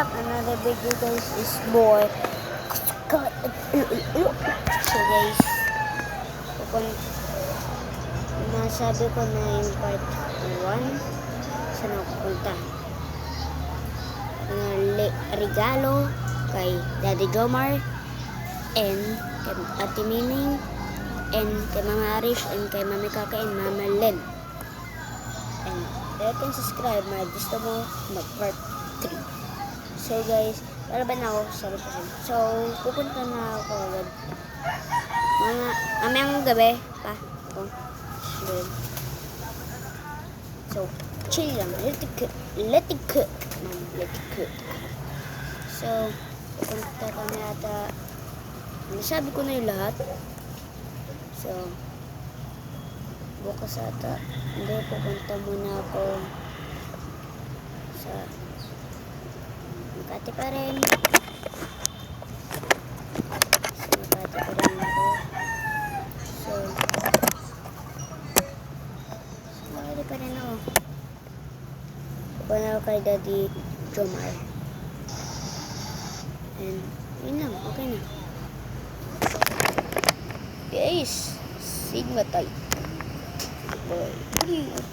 up? Another video guys is boy. So guys, kung nasabi ko na yung part 1, saan ako pupunta? Regalo kay Daddy Jomar and kay Ate Mining and kay Mama Arish and kay Mami Kaka and Mama Len. And like and subscribe, gusto mo mag part 3. So guys, para ba na ako sa location? So pupunta na ako agad mamayang gabi pa ako. So chill lang, let it cook. So pupunta kami ata, nasabi ko na yung lahat. So bukas ata, hindi, pupunta muna ako sa Makati pa rin. Sa Makati pa rin ako. So sa Makati pa rin ako. Pupunta ako kay Daddy Jomar. And yun lang, okay na. Guys, Sigma type. Boy.